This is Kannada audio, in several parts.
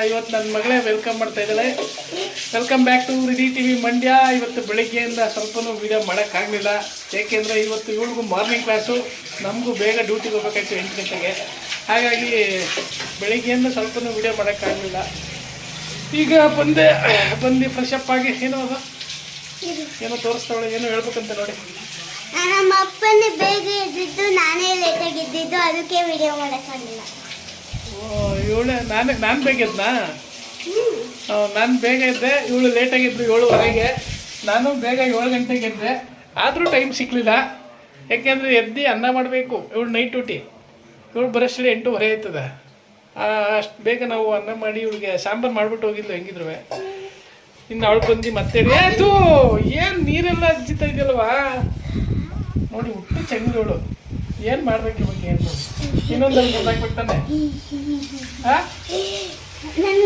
ಇವತ್ತು ನನ್ನ ಮಗಳೇ ವೆಲ್ಕಮ್ ಮಾಡ್ತಾ ಇದ್ದಾಳೆ. Welcome back to Ridi TV Mandya. ಇವತ್ತು ಬೆಳಗ್ಗೆಯಿಂದ ಸ್ವಲ್ಪನೂ ವೀಡಿಯೋ ಮಾಡೋಕ್ಕಾಗಲಿಲ್ಲ, ಏಕೆಂದರೆ ಇವತ್ತು ಇವಳಿಗೂ ಮಾರ್ನಿಂಗ್ ಕ್ಲಾಸು, ನಮಗೂ ಬೇಗ ಡ್ಯೂಟಿಗೆ ಹೋಗ್ಬೇಕಾಯ್ತು 8 ಗಂಟೆಗೆ. ಹಾಗಾಗಿ ಬೆಳಗ್ಗೆಯಿಂದ ಸ್ವಲ್ಪನೂ ವೀಡಿಯೋ ಮಾಡೋಕ್ಕಾಗಲಿಲ್ಲ. ಈಗ ಬಂದು ಫ್ರೆಶ್ ಅಪ್ ಆಗಿ ಏನೋ ತೋರಿಸ್ತಾವಳೆ, ಏನೋ ಹೇಳ್ಬೇಕಂತ ನೋಡಿ. ನಮ್ಮ ಅಪ್ಪನೇ ಬೇಗ ಎದ್ದಿದ್ದು, ನಾನೇ ಲೇಟಾಗಿ ಎದ್ದಿದ್ದು, ಅದಕ್ಕೆ ವಿಡಿಯೋ ಮಾಡೋಕ್ಕಾಗಲಿಲ್ಲ. ನಾನು ಬೇಗ ಎದ್ನಾ? ನಾನು ಬೇಗ ಇದ್ದೆ, ಇವಳು ಲೇಟಾಗಿದ್ದು 7:15. ನಾನು ಬೇಗ 7 ಗಂಟೆಗೆ ಎದ್ದೆ, ಆದರೂ ಟೈಮ್ ಸಿಕ್ಕಲಿಲ್ಲ. ಯಾಕೆಂದರೆ ಎದ್ದು ಅನ್ನ ಮಾಡಬೇಕು. ಇವಳು ನೈಟ್ ಡ್ಯೂಟಿ, ಇವಳು ಬರೋಷ್ಟೇ 8:30 ಆಯ್ತದೆ. ಅಷ್ಟು ಬೇಗ ನಾವು ಅನ್ನ ಮಾಡಿ ಇವಳಿಗೆ ಸಾಂಬಾರು ಮಾಡಿಬಿಟ್ಟು ಹೋಗಿದ್ಲು ಹೆಂಗಿದ್ರು. ಇನ್ನು ಅವಳು ಬಂದು ಮತ್ತೆ ಆಯಿತು. ಏನು ನೀರೆಲ್ಲ ಹಜ್ಜಿತಾ ಇದೆಯಲ್ವಾ ನೋಡಿ, ಹುಟ್ಟು ಚೆಂಗಳವಳು. ಏನು ಮಾಡ್ಬೇಕು ಇವಾಗ? ಏನು ನೋಡಿ, ಇನ್ನೊಂದಲ್ಲಿ ಗೊತ್ತಾಗ್ಬಿಡ್ತಾನೆ.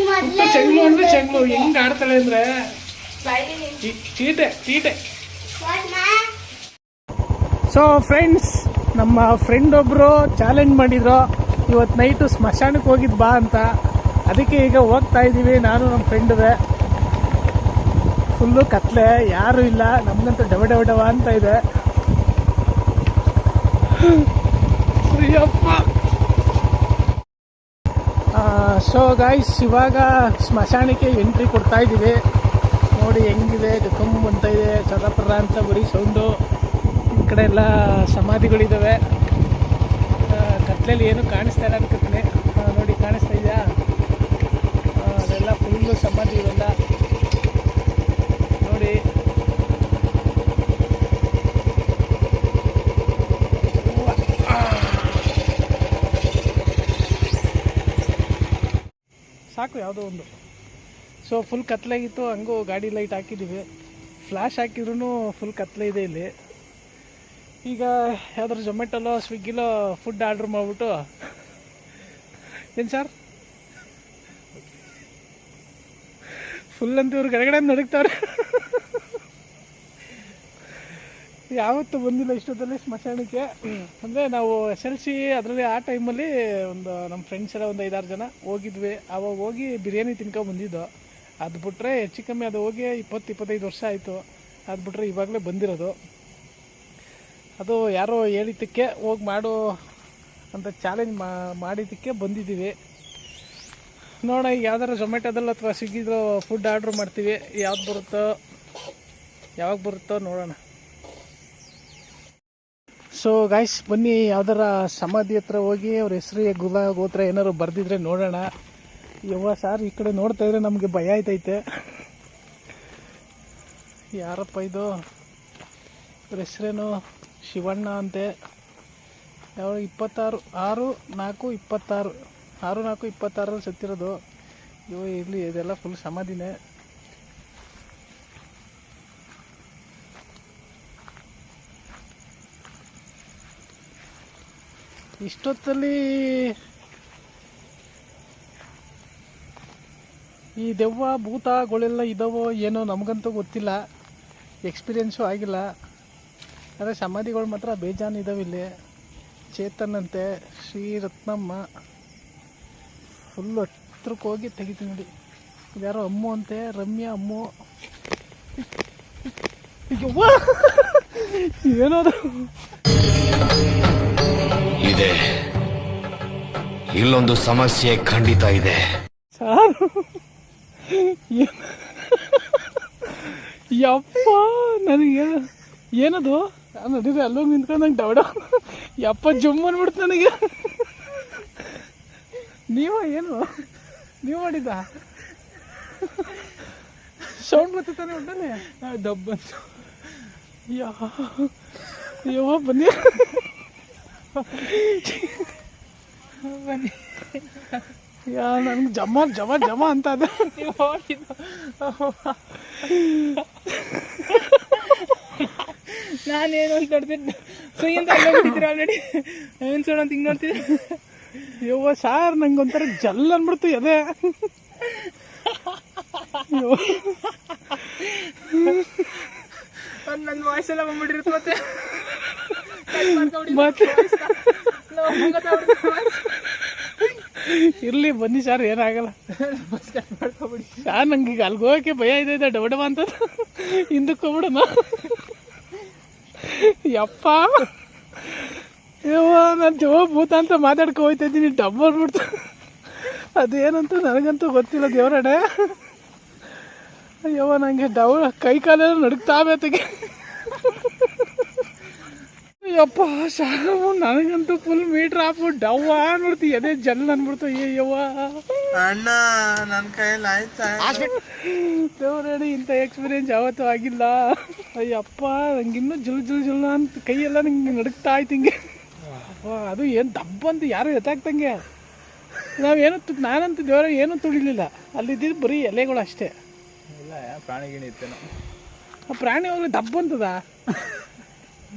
ಹುಟ್ಟು ಚೆಂಗ್ಳು ಅಂದರೆ ಚೆಂಗ್ಳು ಹೆಂಗೆ ಆಡ್ತಾಳೆ ಅಂದರೆ ತೀಟೆ. ಸೊ ಫ್ರೆಂಡ್ಸ್, ನಮ್ಮ ಫ್ರೆಂಡ್ ಒಬ್ಬರು ಚಾಲೆಂಜ್ ಮಾಡಿದ್ರು, ಇವತ್ತು ನೈಟು ಸ್ಮಶಾನಕ್ಕೆ ಹೋಗಿದ್ದು ಬಾ ಅಂತ. ಅದಕ್ಕೆ ಈಗ ಹೋಗ್ತಾ ಇದ್ದೀವಿ, ನಾನು ನಮ್ಮ ಫ್ರೆಂಡುವೆ. ಫುಲ್ಲು ಕತ್ಲೆ, ಯಾರೂ ಇಲ್ಲ, ನಮಗಂತೂ ಡವ ಅಂತ ಇದೆ. ಸೊ ಗಾಯ್ಸ್, ಇವಾಗ ಸ್ಮಶಾನಕ್ಕೆ ಎಂಟ್ರಿ ಕೊಡ್ತಾ ಇದ್ದೀವಿ. ನೋಡಿ ಹೆಂಗಿದೆ, ಗಕಮ್ ಅಂತ ಇದೆ, ಚರಪರ ಅಂತ ಬರೀ ಸೌಂಡು. ಈ ಕಡೆ ಎಲ್ಲ ಸಮಾಧಿಗಳಿದ್ದಾವೆ. ಕತ್ಲೆಯಲ್ಲಿ ಏನು ಕಾಣಿಸ್ತಾ ಇಲ್ಲ ಅನ್ಕೋತೀನಿ. ನೋಡಿ, ಕಾಣಿಸ್ತಾ ಇದೆಯಾ? ಅದೆಲ್ಲ ಫುಲ್ಲು ಸಮಾಧಿ ಇವೆಲ್ಲ ನೋಡಿ. ಸಾಕು ಯಾವುದೋ ಒಂದು. ಸೊ ಫುಲ್ ಕತ್ಲಾಗಿತ್ತು, ಹಂಗೂ ಗಾಡಿ ಲೈಟ್ ಹಾಕಿದ್ದೀವಿ. ಫ್ಲ್ಯಾಶ್ ಹಾಕಿದ್ರೂ ಫುಲ್ ಕತ್ಲೆ ಇದೆ ಇಲ್ಲಿ. ಈಗ ಯಾವ್ದಾದ್ರು ಝೊಮ್ಯಾಟೊಲೋ ಸ್ವಿಗ್ಗಿಲೋ ಫುಡ್ ಆರ್ಡ್ರ್ ಮಾಡಿಬಿಟ್ಟು, ಏನು ಸರ್ ಫುಲ್ ಅಂತ ಇವ್ರು ಗಡಗಡೆ ನಡುಗ್ತಾವ್ರೆ. ಯಾವತ್ತೂ ಬಂದಿಲ್ಲ ಇಷ್ಟೊತ್ತಲ್ಲಿ ಸ್ಮಶಾನಕ್ಕೆ. ಅಂದರೆ ನಾವು SLC ಅದರಲ್ಲಿ ಆ ಟೈಮಲ್ಲಿ ಒಂದು ನಮ್ಮ ಫ್ರೆಂಡ್ಸ್ ಎಲ್ಲ ಒಂದು 5-6 ಜನ ಹೋಗಿದ್ವಿ. ಆವಾಗ ಹೋಗಿ ಬಿರಿಯಾನಿ ತಿನ್ಕೊಂಡು ಬಂದಿದ್ದು. ಅದು ಬಿಟ್ಟರೆ ಹೆಚ್ಚು ಕಮ್ಮಿ ಅದು ಹೋಗಿ 20-25 ವರ್ಷ ಆಯಿತು. ಅದು ಬಿಟ್ಟರೆ ಇವಾಗಲೇ ಬಂದಿರೋದು. ಅದು ಯಾರೋ ಹೇಳಿದ್ದಕ್ಕೆ ಹೋಗಿ ಮಾಡು ಅಂತ ಚಾಲೆಂಜ್ ಮಾಡಿದ್ದಕ್ಕೆ ಬಂದಿದ್ದೀವಿ. ನೋಡೋಣ, ಈಗ ಯಾವ್ದಾರು ಝೊಮ್ಯಾಟೊದಲ್ಲಿ ಅಥವಾ ಸ್ವಿಗ್ಗಿದು ಫುಡ್ ಆರ್ಡ್ರ್ ಮಾಡ್ತೀವಿ. ಯಾವಾಗ ಬರುತ್ತೋ ನೋಡೋಣ. ಸೊ ಗಾಯ್ಸ್, ಬನ್ನಿ ಯಾವ್ದಾರ ಸಮಾಧಿ ಹತ್ರ ಹೋಗಿ ಅವ್ರ ಹೆಸರು ಗೋತ್ರ ಏನಾದ್ರು ಬರೆದಿದ್ರೆ ನೋಡೋಣ. ಯವ್ವ ಸಾರ್, ಈ ಕಡೆ ನೋಡ್ತಾ ಇದ್ರೆ ನಮಗೆ ಭಯ ಆಯ್ತೈತೆ. ಯಾರಪ್ಪ ಇದು? ಅವ್ರ ಹೆಸರೇನು? ಶಿವಣ್ಣ ಅಂತೆ. ಯಾವ 26/6/4/26 6/4/26 ಸತ್ತಿರೋದು. ಇವು ಇರಲಿ, ಇದೆಲ್ಲ ಫುಲ್ ಸಮಾಧಿನೇ. ಇಷ್ಟೊತ್ತಲ್ಲಿ ಈ ದೆವ್ವ ಭೂತಗಳೆಲ್ಲ ಇದ್ದಾವೋ ಏನೋ, ನಮಗಂತೂ ಗೊತ್ತಿಲ್ಲ, ಎಕ್ಸ್ಪೀರಿಯೆನ್ಸು ಆಗಿಲ್ಲ. ಆದರೆ ಸಮಾಧಿಗಳು ಮಾತ್ರ ಬೇಜಾನ್ ಇದ್ದಾವೆ ಇಲ್ಲಿ. ಚೇತನ್ ಅಂತೆ, ಶ್ರೀರತ್ನಮ್ಮ. ಫುಲ್ಲು ಹತ್ರಕ್ಕೆ ಹೋಗಿ ತೆಗಿತೀನಿ ನೋಡಿ. ಇದ್ಯಾರೋ ಅಮ್ಮು ಅಂತೆ, ರಮ್ಯಾ ಅಮ್ಮು. ಏನೋದು ಇದೆ, ಇಲ್ಲೊಂದು ಸಮಸ್ಯೆ ಖಂಡಿತ ಇದೆ ಸರ್. ಯಪ್ಪ, ನನಗೆ ಏನದು ನಡೀರಿ ಅಲ್ಲೋಗಿ ನಿಂತ್ಕೊಂಡು ನಂಗೆ ಡೌಡ. ಯಪ್ಪ, ಜುಮ್ ಅಂದ್ಬಿಡ್ತು ನನಗೆ. ಏನು ನೀವು ಮಾಡಿದ್ದ ಸೌಂಡ್ ಬರ್ತಾನೆ ಒಟ್ಟನೆ ದಬ್ಬಂತ. ಯವ್ವ ಬನ್ನಿ ಬನ್ನಿ. ನನ್ಗೆ ಜಮ ಅಂತ ಅದ. ನಾನೇನು ಅಂತ ನೋಡ್ತಿದ್ದೆ, ಸುಯ್ಯಿಂದ ಅಲ್ಲೋಗ್ಬಿಟ್ಟಿದ್ರು ಆಲ್ರೆಡಿ. ಏನು ಸೋಣ ಅಂತ ಹಿಂಗೆ ನೋಡ್ತಿದ್ದೆ. ಯವ್ವ ಸಾರ್, ನಂಗೆ ಒಂಥರ ಜಲ್ ಅಂದ್ಬಿಡ್ತು ಎದೆ. ನನ್ನ ವಾಯ್ಸೆಲ್ಲ ಬಂದ್ಬಿಟ್ಟಿರುತ್ತೆ ಮತ್ತೆ. ಇರ್ಲಿ ಬನ್ನಿ ಸರ್, ಏನಾಗಲ್ಲ. ಸರ್ ನಂಗೆ ಈಗ ಅಲ್ಲಿಗೆ ಹೋಗಕ್ಕೆ ಭಯ ಇದೆ, ಡಬಡವ ಅಂತ ಹಿಂದಕ್ಕೆ ಹೋಗ್ಬಿಡೋಣ. ಯಪ್ಪ ಯವ್ವ, ನಾನು ಭೂತ ಅಂತ ಮಾತಾಡ್ಕೊ ಹೋಗ್ತಾ ಇದ್ದೀನಿ, ಡಬ್ಬ ಅಂದ್ಬಿಡ್ತು. ಅದೇನಂತ ನನಗಂತೂ ಗೊತ್ತಿಲ್ಲ ದೇವರಡೆ. ಅಯ್ಯವ್ವ ನನಗೆ ಕೈ ಕಾಲೆಲ್ಲ ನಡುಕ್ತಾ ಬೇತಿಗೆ. ಯಪ್ಪ ಸಾಕು, ನನಗಂತೂ ಫುಲ್ ಮೀಟ್ರ್ ಹಾಕ್ಬಿಟ್ಟು ಡವ್ವ ಅನ್ಬಿಡ್ತಿ, ಅದೇ ಜಲ್ ಅನ್ಬಿಡ್ತು. ಅಯ್ಯವ್ವ ಅಣ್ಣ ನನ್ನ ಕೈಯಲ್ಲಿ ಆಯ್ತಾ? ದೇವರಡಿ, ಇಂಥ ಎಕ್ಸ್ಪೀರಿಯನ್ಸ್ ಯಾವತ್ತೂ ಆಗಿಲ್ಲ. ಅಯ್ಯಪ್ಪ ನಂಗಿನ್ನೂ ಜುಲ್ ಅಂತ ಕೈಯೆಲ್ಲ ನಂಗೆ ನಡುಕ್ತಾ ಆಯ್ತು ಹಿಂಗೆ. ಅದು ಏನು ದಬ್ಬ ಅಂತ ಯಾರು ಎತ್ತಾಕ್ತಂಗೆ. ನಾನಂತೂ ದೇವರ ಏನೂ ತುಳಿಲಿಲ್ಲ, ಅಲ್ಲಿದ್ದಿದ್ದು ಬರೀ ಎಲೆಗಳು ಅಷ್ಟೇ. ಇಲ್ಲ ಪ್ರಾಣಿಗಿಣಿ ಇತ್ತೇನೋ. ಆ ಪ್ರಾಣಿ ಹೋಗ್ಲಿ ದಬ್ಬ ಅಂತದ.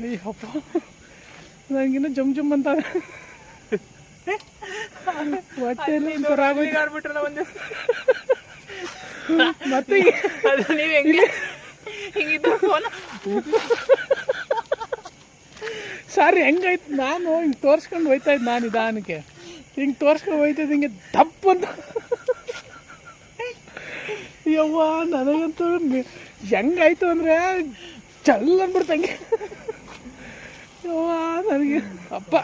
ಅಯ್ಯಪ್ಪ ನನಗಿನ್ನೂ ಜಮ್ ಅಂತ ಹೊಟ್ಟೆ ಆಡ್ಬಿಟ್ರಲ್ಲ ಒಂದೇ. ಮತ್ತೆ ನೀವು ಹೆಂಗೆ ಹಿಂಗಿದ್ದು ಫೋನ್ ಸರ್ ಹೆಂಗಾಯ್ತು, ನಾನು ಹಿಂಗೆ ತೋರಿಸ್ಕೊಂಡು ಹೋಯ್ತಾ ಇದ್ದೆ, ನಾನು ನಿಧಾನಕ್ಕೆ ಹಿಂಗೆ ತೋರಿಸ್ಕೊಂಡು ಹೋಯ್ತಾ ಇದ್ದೆ, ಹಿಂಗೆ ದಪ್ಪ ಅಂತ. ಯವ್ವ ನನಗಂತೂ ಹೆಂಗಾಯ್ತು ಅಂದರೆ ಚಲ್ ಅಂದ್ಬಿಡ್ತಂಗೆ. ಯವ್ವ ನನಗೆ ಅಪ್ಪ,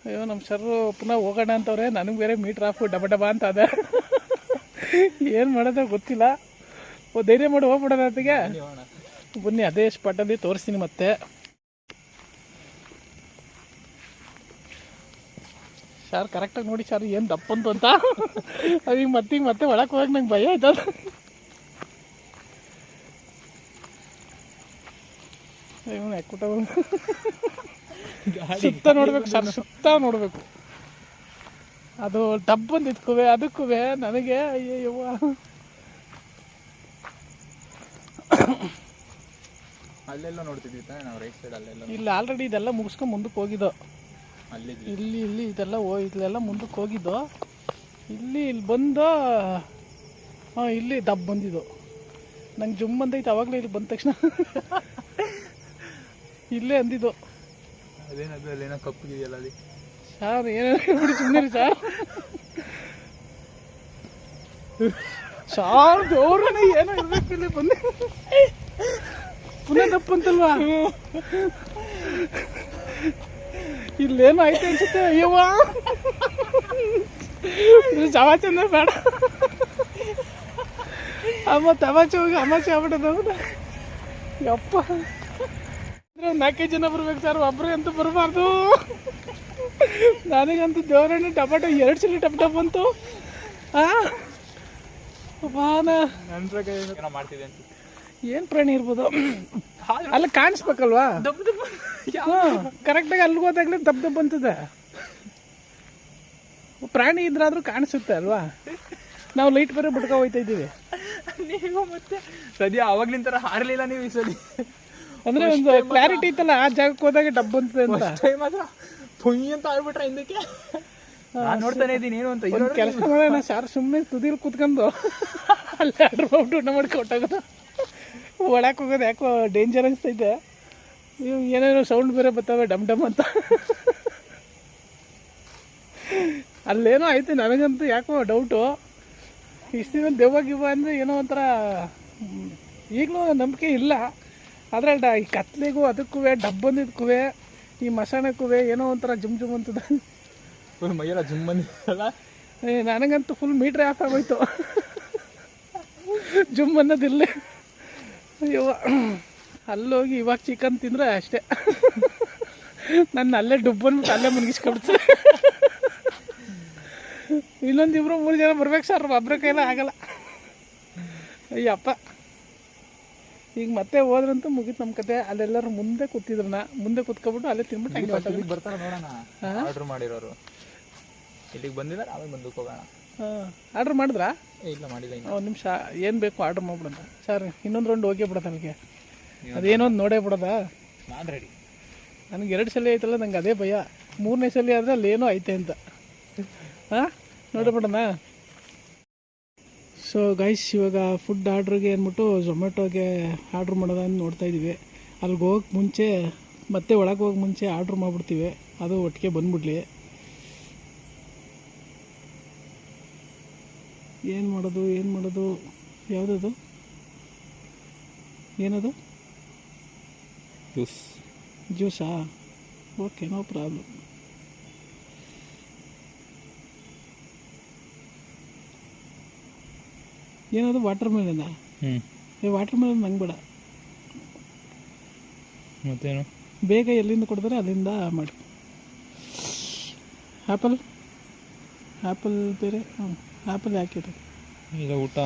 ಅಯ್ಯೋ ನಮ್ಮ ಸರ್ ಪುನಃ ಹೋಗೋಣ ಅಂತವ್ರೆ, ನನಗೆ ಬೇರೆ ಮೀಟ್ರ್ ಆಫ್ ಡಬ ಅಂತ ಅದ. ಏನು ಮಾಡೋದ ಗೊತ್ತಿಲ್ಲ. ಧೈರ್ಯ ಮಾಡಿ ಹೋಗ್ಬಿಡೋಣ ಅದಕ್ಕೆ. ಬನ್ನಿ ಅದೇ ಸ್ಪಾಟಲ್ಲಿ ತೋರಿಸ್ತೀನಿ ಮತ್ತೆ. ಸರ್ ಕರೆಕ್ಟಾಗಿ ನೋಡಿ ಸರ್, ಏನು ದಪ್ಪಂತು ಅಂತ. ಅದೀಗ ಮತ್ತೆ ಒಳಗೆ ಹೋಗಕ್ಕೆ ನಂಗೆ ಭಯ ಆಯ್ತದ. ಇವನು ಯಾಕುಟ ಸುತ್ತ ನೋಡ್ಬೇಕು ಸರ್, ಸುತ್ತ ನೋಡ್ಬೇಕು. ಅದು ಡಬ್ಬಂದು ಇದ್ಕುವೆ ಅದಕ್ಕೂ ನನಗೆ ಅಯ್ಯವ್ವ. ಅಲ್ಲೆಲ್ಲ ನೋಡ್ತಿದ್ವಿ ನಾವು, ರೈಟ್ ಸೈಡ್ ಅಲ್ಲೆಲ್ಲ. ಇಲ್ಲಿ ಆಲ್ರೆಡಿ ಇದೆಲ್ಲ ಮುಗಿಸ್ಕೊಂಡು ಮುಂದಕ್ಕೆ ಹೋಗಿದ್ದು. ಅಲ್ಲಿ ಇಲ್ಲಿ ಇದೆಲ್ಲ ಇಲ್ಲೆಲ್ಲ ಮುಂದಕ್ಕೆ ಹೋಗಿದ್ದು. ಇಲ್ಲಿ ಬಂದು ಹಾಂ ಇಲ್ಲಿ ದಬ್ಬ ಬಂದಿದ್ದು. ನಂಗೆ ಜುಮ್ ಬಂದೈತೆ ಅವಾಗಲೇ. ಇಲ್ಲಿ ಬಂದ ತಕ್ಷಣ ಇಲ್ಲೇ ಅಂದಿದ್ದು. ಅದೇನದು ಅಲ್ಲೇನೋ ಕಪ್ಪಗಿದೆಯಲ್ಲ ಅಲ್ಲಿ. ಸರ್ ಏನೇನು ಹೇಳ್ಬಿಡಿ ಸುಮ್ಮನೆ ಸರ್. ಸಾರ್ ದೇವ್ರೇ ಏನೋ ಇರ್ಬೇಕು ಇಲ್ಲಿ ಬಂದು ಪುನಃ ದಪ್ಪಂತಲ್ವಾ. ಇಲ್ಲೇನು ಆಯ್ತು ಅನ್ಸುತ್ತೆ. ಅಯ್ಯವ್ವ ಚವಾಚೆ ಅಂದ್ರೆ ಬೇಡ, ತವಾಚೆ ಹೋಗಿ ಅಮಾಚೆ ಆಗ್ಬಿಟ್ಟದ. ಯಪ್ಪ 4 ಜನ ಬರ್ಬೇಕು ಸರ್, ಒಬ್ಬರೇ ಅಂತೂ ಬರಬಾರ್ದು. ನನಗಂತೂ ದೇವರಣ್ಣ ಟೊಮೆಟೊ 2 ಸಲ ಟೊಮೆಟೊ ಬಂತು. ನನ್ನ ಪ್ರಕಾರ ಮಾಡ್ತಿದ್ದೆ ಅಂತ. ಏನು ಪ್ರಾಣಿ ಇರ್ಬೋದು ಅಲ್ಲ, ಕಾಣಿಸ್ಬೇಕಲ್ವಾ. ಕರೆಕ್ಟಾಗಿ ಅಲ್ಲಿಗೆ ಹೋದಾಗಲೇ ದಬ್ಬ ಬಂತದೆ. ಪ್ರಾಣಿ ಇದ್ರಾದ್ರೂ ಕಾಣಿಸುತ್ತೆ ಅಲ್ವಾ. ನಾವು ಲೈಟ್ ಬೇರೆ ಬಿಟ್ಕೊ ಹೋಗ್ತಾ ಇದ್ದೀವಿ. ನೀವು ಮತ್ತೆ ಸದ್ಯ ಅವಾಗ್ಲಿನ ಥರ ಹಾರಲಿಲ್ಲ ನೀವು ಈ ಸಲ. ಅಂದರೆ ಒಂದು ಕ್ಲಾರಿಟಿ ಇತ್ತಲ್ಲ, ಆ ಜಾಗಕ್ಕೆ ಹೋದಾಗ ಡಬ್ಬ ಅಂತದೆ ಅಂತ. ಮಾತ್ರ ಪುಯ್ ಅಂತ ಆಡ್ಬಿಟ್ರೆ ಹಿಂದಕ್ಕೆ. ನಾನು ನೋಡ್ತಾನೆ ಇದ್ದೀನಿ ಏನು ಅಂತ. ಒಂದು ಕೆಲಸ ಮಾಡೋಣ ಸರ್, ಸುಮ್ಮನೆ ತುದಿಲಿ ಕೂತ್ಕೊಂಡು ಅಲ್ಲಿ ಆರ್ಡ್ರ್ ಮಾಡ್ಬಿಟ್ಟು ಊಟ ಮಾಡಿ ಕೊಟ್ಟಾಗೋದು. ಒಳಕ್ಕೆ ಹೋಗೋದು ಯಾಕೋ ಡೇಂಜರ್ ಅನಿಸ್ತೈತೆ. ನೀವು ಏನೇನೋ ಸೌಂಡ್ ಬೇರೆ ಬರ್ತವೆ ಡಮ್ ಅಂತ. ಅಲ್ಲೇನೋ ಐತೆ, ನನಗಂತೂ ಯಾಕೋ ಡೌಟು. ಇಷ್ಟು ದಿನ ದೆವ್ವ ಗಿವ್ವ ಅಂದರೆ ಏನೋ ಒಂಥರ ಈಗಲೂ ನಂಬಿಕೆ ಇಲ್ಲ. ಆದರೆ ಈ ಕತ್ಲೆಗೂ ಅದಕ್ಕೂ ಡಬ್ಬಂದಿದ್ಕೂ ಈ ಮಸಾಣಕ್ಕೂ ಏನೋ ಒಂಥರ ಜುಮ್ ಅಂತದ. ಫುಲ್ ಮೈಯೆಲ್ಲ ಜುಮ್ ಬಂದಿಲ್ಲ. ನನಗಂತೂ ಫುಲ್ ಮೀಟ್ರ್ ಆಫ್ ಆಗೋಯ್ತು. ಜುಮ್ ಅನ್ನೋದಿಲ್ಲ. ಅಯ್ಯೋ ಅಲ್ಲೋಗಿ ಇವಾಗ ಚಿಕನ್ ತಿಂದರೆ ಅಷ್ಟೇ, ನನ್ನ ಅಲ್ಲೇ ಡುಬ್ಬ ಅಂದ್ಬಿಟ್ಟು ಅಲ್ಲೇ ಮುಗಿಸ್ಕೊಬಿಡ್ತು. ಇನ್ನೊಂದು 2-3 ಜನ ಬರ್ಬೇಕು ಸರ್, ಒಬ್ಬರ ಕೈಲ ಆಗಲ್ಲ. ಅಯ್ಯಪ್ಪ ಈಗ ಮತ್ತೆ ಹೋದ್ರಂತೂ ಮುಗೀತು ನಮ್ಮ ಕತೆ. ಅಲ್ಲೆಲ್ಲರೂ ಮುಂದೆ ಕೂತಿದ್ರು, ಮುಂದೆ ಕೂತ್ಕೊಬಿಟ್ಟು ಅಲ್ಲೇ ತಿನ್ಬಿಟ್ಟು ಹಂಗೆ ಬರ್ತಾರ ನೋಡೋಣ. ಆರ್ಡ್ರ್ ಮಾಡಿರೋರು ಇಲ್ಲಿಗೆ ಬಂದಿದ್ದಾರೆ, ಆಮೇಲೆ ಮುಂದಕ್ಕೆ ಹೋಗೋಣ. ಆರ್ಡ್ರ್ ಮಾಡಿದ್ರಾ? ಇಲ್ಲ ಮಾಡಿಲ್ಲ. ಒಂದು ನಿಮಿಷ ಏನು ಬೇಕು ಆರ್ಡ್ರ್ ಮಾಡ್ಬಿಡೋಣ ಸರ್. ಇನ್ನೊಂದು ರೌಂಡ್ ಹೋಗೇ ಬಿಡೋದು ಅಲ್ಲಿಗೆ. ಅದೇನೋ ಒಂದು ನೋಡೇ ಬಿಡೋದಾ. ನಾನು ರೆಡಿ. ನನಗೆ 2 ಸಲ ಐತಲ್ಲ, ನಂಗೆ ಅದೇ ಭಯ. 3ನೇ ಸಲ ಆದರೆ ಅಲ್ಲೇನೋ ಐತೆ ಅಂತ. ನೋಡಿಬಿಡೋಣ. ಸೊ ಗೈಸ್, ಇವಾಗ ಫುಡ್ ಆರ್ಡ್ರಿಗೆ ಅಂದ್ಬಿಟ್ಟು ಝೊಮ್ಯಾಟೋಗೆ ಆರ್ಡ್ರ್ ಮಾಡೋದನ್ನು ನೋಡ್ತಾಯಿದ್ದೀವಿ. ಅಲ್ಲಿಗೆ ಹೋಗಕ್ಕೆ ಮುಂಚೆ ಮತ್ತೆ ಒಳಗೆ ಹೋಗಿ ಮುಂಚೆ ಆರ್ಡ್ರ್ ಮಾಡಿಬಿಡ್ತೀವಿ, ಅದು ಒಟ್ಟಿಗೆ ಬಂದ್ಬಿಡ್ಲಿ. ಏನು ಮಾಡೋದು ಯಾವುದದು ಏನದು ಜ್ಯೂಸಾ ಓಕೆ ನೋ ಪ್ರಾಬ್ಲಮ್. ಏನದು ವಾಟರ್ ಮೆಲನಾ? ವಾಟರ್ ಮೆಲನ್ ನಂಗೆ ಬೇಡ. ಮತ್ತೇನು ಬೇಗ ಎಲ್ಲಿಂದ ಕೊಡ್ತಾರೆ ಅಲ್ಲಿಂದ ಮಾಡಿ. ಆ್ಯಪಲ್ ಬೇರೆ ಆ್ಯಪಲ್ ಹಾಕಿದೆ. ಇಲ್ಲ ಊಟ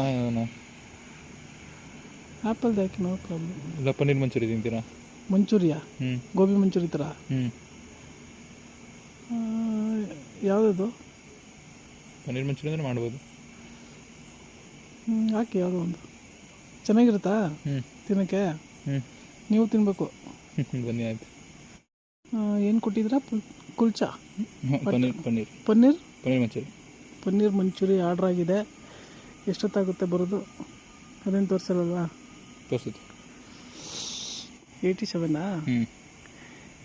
ಆ್ಯಪಲ್ದು ಹಾಕಿ ನೋ ಪ್ರಾಬ್ಲಮ್. ಇಲ್ಲ ಪನ್ನೀರ್ ಮಂಚೂರಿ ತಿಂತೀರಾ? ಮಂಚೂರಿಯಾ? ಗೋಬಿ ಮಂಚೂರಿ ಥರ ಯಾವುದದು? ಪನ್ನೀರ್ ಮಂಚೂರಿ ಅಂದರೆ ಮಾಡ್ಬೋದು. ಹಾಕಿ ಯಾವುದೋ ಒಂದು ಚೆನ್ನಾಗಿರುತ್ತಾ ತಿನ್ನೋಕ್ಕೆ? ನೀವು ತಿನ್ನಬೇಕು. ಬನ್ನಿ ಆಯ್ತು. ಏನು ಕೊಟ್ಟಿದ್ದೀರಾ? ಕುಲ್ಚಾ ಪನ್ನೀರ್ ಮಂಚೂರಿ. ಪನ್ನೀರ್ ಮಂಚೂರಿ ಆರ್ಡ್ರ್ ಆಗಿದೆ. ಎಷ್ಟೊತ್ತಾಗುತ್ತೆ ಬರೋದು? ಅದೇನು ತೋರಿಸಲ್ವಾ? ತೋರಿಸಿದ್ದು 87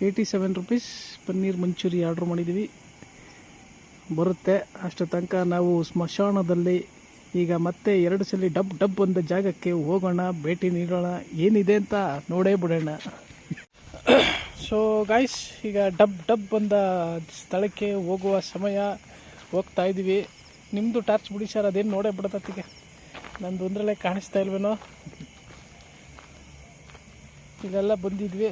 87 ರುಪೀಸ್ ಪನ್ನೀರ್ ಮಂಚೂರಿ ಆರ್ಡ್ರ್ ಮಾಡಿದ್ದೀವಿ. ಬರುತ್ತೆ. ಅಷ್ಟು ತನಕ ನಾವು ಸ್ಮಶಾನದಲ್ಲಿ ಈಗ ಮತ್ತೆ 2 ಸಲ ಡಬ್ ಒಂದು ಜಾಗಕ್ಕೆ ಹೋಗೋಣ, ಭೇಟಿ ನೀಡೋಣ, ಏನಿದೆ ಅಂತ ನೋಡೇ ಬಿಡೋಣ. ಸೊ ಗಾಯ್ಸ್, ಈಗ ಡಬ್ ಬಂದ ಸ್ಥಳಕ್ಕೆ ಹೋಗುವ ಸಮಯ. ಹೋಗ್ತಾ ಇದ್ದೀವಿ. ನಿಮ್ಮದು ಟಾರ್ಚ್ ಬಿಡಿ ಸರ್, ಅದೇನು ನೋಡೇ ಬಿಡತ್ತತ್ತಿಗೆ. ನಂದು ಒಂದರಲ್ಲೇ ಕಾಣಿಸ್ತಾ ಇಲ್ವೇನೋ. ಇದೆಲ್ಲ ಬಂದಿದ್ವಿ.